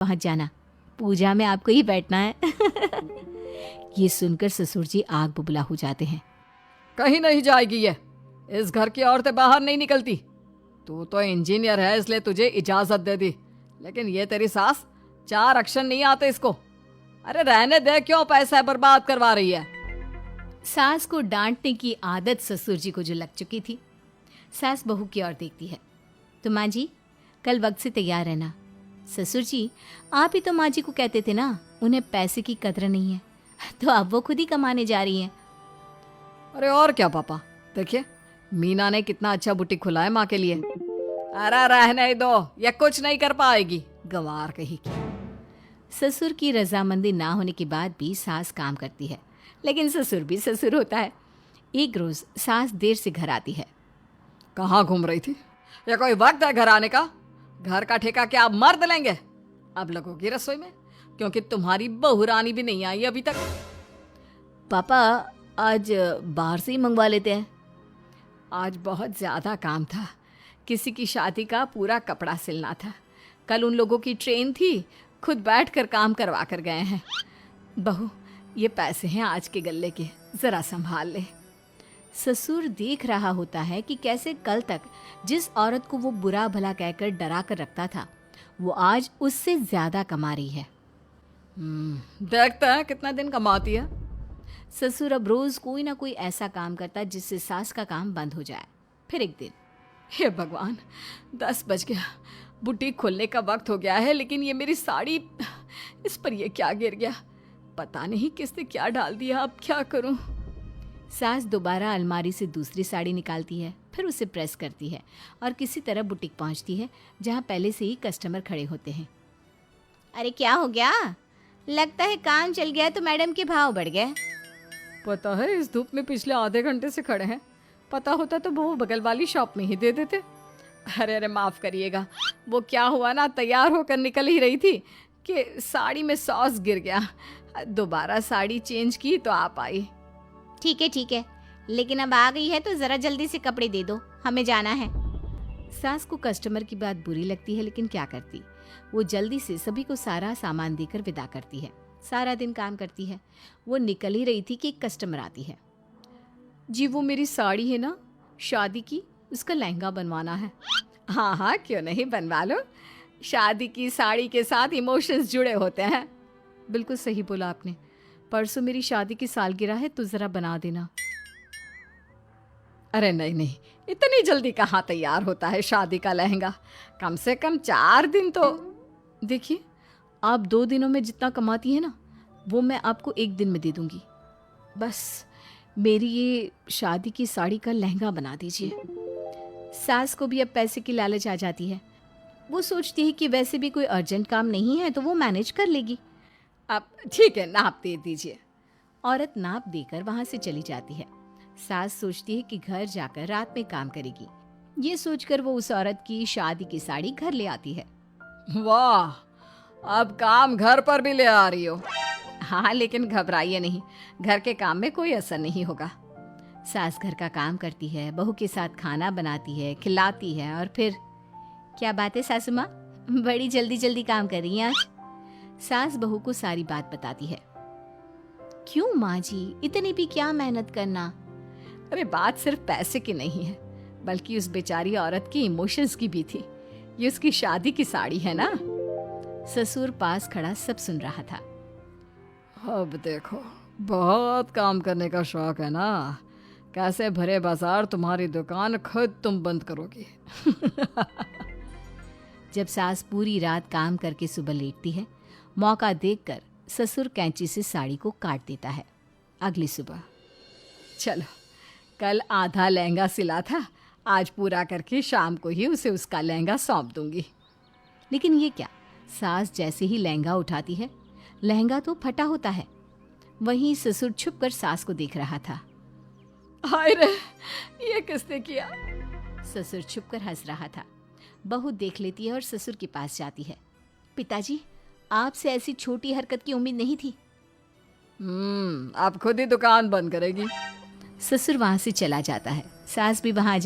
पहुंच जाना, पूजा में आपको ही बैठना है। ये सुनकर ससुर जी आग बुबला हो जाते हैं। कहीं नहीं जाएगी ये, इस घर की औरतें बाहर नहीं निकलती। तू तो इंजीनियर है इसलिए तुझे इजाजत दे दी, लेकिन ये तेरी सास 4 अक्षर नहीं आते इसको। अरे रहने दे, क्यों पैसा बर्बाद करवा रही है। सास को डांटने की आदत ससुर जी को जो लग चुकी थी। सास बहू की ओर देखती है। तो माँ जी, कल वक्त से तैयार रहना। ससुर जी, आप ही तो माँ जी को कहते थे ना उन्हें पैसे की कदर नहीं है, तो अब वो खुद ही कमाने जा रही हैं। अरे और क्या पापा, देखिए मीना ने कितना अच्छा बुटीक खुला है माँ के लिए। अरे रहने दो, ये कुछ नहीं कर पाएगी, गंवार कहीं की। ससुर की रजामंदी ना होने के बाद भी सास काम करती है, लेकिन ससुर भी ससुर होता है। एक रोज सास देर से घर आती है। कहाँ घूम रही थी? ये कोई वक्त है घर आने का? घर का ठेका क्या आप मर्द लेंगे? अब लगोगी रसोई में, क्योंकि तुम्हारी बहू रानी भी नहीं आई अभी तक। पापा, आज बाहर से ही मंगवा लेते हैं। आज बहुत ज़्यादा काम था, किसी की शादी का पूरा कपड़ा सिलना था। कल उन लोगों की ट्रेन थी, खुद बैठ कर काम करवा कर गए हैं। बहू, ये पैसे हैं आज के गल्ले के, ज़रा संभाल ले। ससुर देख रहा होता है कि कैसे कल तक जिस औरत को वो बुरा भला कहकर डरा कर रखता था, वो आज उससे ज्यादा कमा रही है। देखते हैं कितना दिन कमाती है। ससुर अब रोज कोई ना कोई ऐसा काम करता जिससे सास का काम बंद हो जाए। फिर एक दिन, हे भगवान, 10 बज गया, बुटीक खोलने का वक्त हो गया है, लेकिन ये मेरी साड़ी, इस पर ये क्या गिर गया? पता नहीं किसने क्या डाल दिया, अब क्या करूं? सास दोबारा अलमारी से दूसरी साड़ी निकालती है, फिर उसे प्रेस करती है और किसी तरह बुटीक पहुंचती है, जहां पहले से ही कस्टमर खड़े होते हैं। अरे क्या हो गया? लगता है काम चल गया तो मैडम के भाव बढ़ गए। पता है, इस धूप में पिछले आधे घंटे से खड़े हैं। पता होता तो वो बगल वाली शॉप में ही दे देते। अरे माफ़ करिएगा, वो क्या हुआ ना, तैयार होकर निकल ही रही थी कि साड़ी में सॉस गिर गया। दोबारा साड़ी चेंज की तो आप आई। ठीक है, लेकिन अब आ गई है तो ज़रा जल्दी से कपड़े दे दो, हमें जाना है। सास को कस्टमर की बात बुरी लगती है, लेकिन क्या करती, वो जल्दी से सभी को सारा सामान देकर विदा करती है। सारा दिन काम करती है। वो निकल ही रही थी कि एक कस्टमर आती है। जी, वो मेरी साड़ी है ना शादी की, उसका लहंगा बनवाना है। हाँ हाँ, क्यों नहीं, बनवा लो। शादी की साड़ी के साथ इमोशंस जुड़े होते हैं। बिल्कुल सही बोला आपने। परसों मेरी शादी की सालगिरह है, तो ज़रा बना देना। अरे नहीं, इतनी जल्दी कहाँ तैयार होता है शादी का लहंगा? कम से कम 4 दिन तो। देखिए, आप 2 दिनों में जितना कमाती है ना, वो मैं आपको 1 दिन में दे दूंगी। बस मेरी ये शादी की साड़ी का लहंगा बना दीजिए। सास को भी अब पैसे की लालच आ जाती है। वो सोचती है कि वैसे भी कोई अर्जेंट काम नहीं है तो वो मैनेज कर लेगी। अब ठीक है, नाप दे दीजिए। औरत नाप देकर वहां से चली जाती है। सास सोचती है कि घर जाकर रात में काम करेगी। ये सोचकर वो उस औरत की शादी की साड़ी घर ले आती है। वाह, अब काम घर पर भी ले आ रही हो। हाँ, लेकिन घबराइए नहीं, घर के काम में कोई असर नहीं होगा। सास घर का काम करती है, बहू के साथ खाना बनाती है, खिलाती है, और फिर क्या बात है सासू माँ, बड़ी जल्दी जल्दी काम कर रही हैं आज। सास बहू को सारी बात बताती है। क्यों माँ जी, इतनी भी क्या मेहनत करना? अरे बात सिर्फ पैसे की नहीं है, बल्कि उस बेचारी औरत की इमोशंस की भी थी। ये उसकी शादी की साड़ी है ना। ससुर पास खड़ा सब सुन रहा था। अब देखो, बहुत काम करने का शौक है ना, कैसे भरे बाजार तुम्हारी दुकान खुद तुम बंद करोगी। जब सास पूरी रात काम करके सुबह लेटती है, मौका देखकर ससुर कैंची से साड़ी को काट देता है। अगली सुबह, चलो, कल आधा लहंगा सिला था, आज पूरा करके शाम को ही उसे उसका लहंगा सौंप दूंगी। लेकिन ये क्या, सास जैसे ही लहंगा उठाती है, लहंगा तो फटा होता है। वहीं ससुर छुपकर सास को देख रहा था। हाय रे, ये किसने किया? ससुर छुपकर हंस रहा था। बहू देख लेती है और ससुर के पास जाती है। पिताजी, आपसे ऐसी छोटी हरकत की उम्मीद नहीं थी। आप खुद ही दुकान बंद करेगी। ससुर वहां से चला जाता है। सास भी वहां